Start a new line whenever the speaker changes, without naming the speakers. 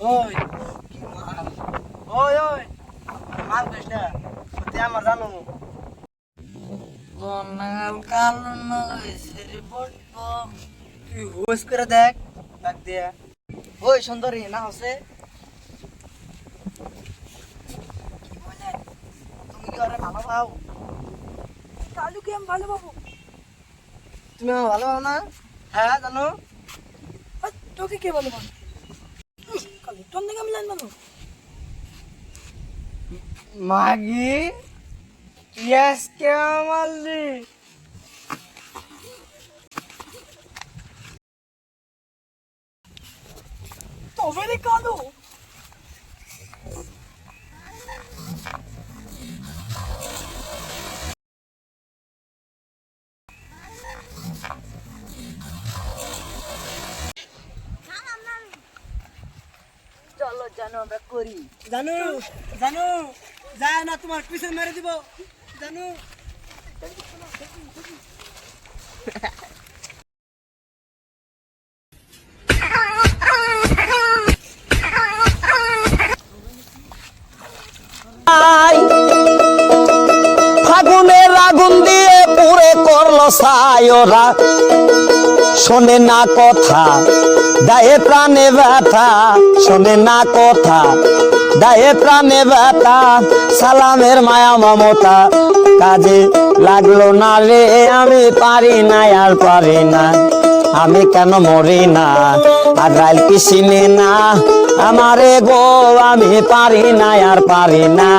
ওই ওই ওই মাল কইস না তুই আমার জানো
বনাল কালো নইছে বট্ট
তুই হুশ করে দেখ ডাক দিয়া ওই সুন্দরী না হসে তুমি কি ওরে ভালো পাও
কালুকে আমি ভালো পাবো।
তুমি আমার ভালো পাও না হ্যাঁ জানো
আর তোকে কে ভালো পাবো? কালু তোর দিকে আমি জানবো না।
মাগি তুই আজকে মারলি
তবে রে কালু
চলো জানো আমরা করি জানো জানো যায় না তোমার পিছনে মেরে দিব জানো
ফাগুনের আগুন দিয়ে পুরে করলো সায়রা শোনে না কথা দায়ে প্রাণে ব্যথা শোনে না কথা দায়ে প্রাণে ব্যথা সালামের মায়া মমতা কাজে লাগলো না রে আমি পারি না আর পারি না আমি কেন মরি না আগ্রাইল কি চিনে না আমারে গো আমি পারি না আর পারি না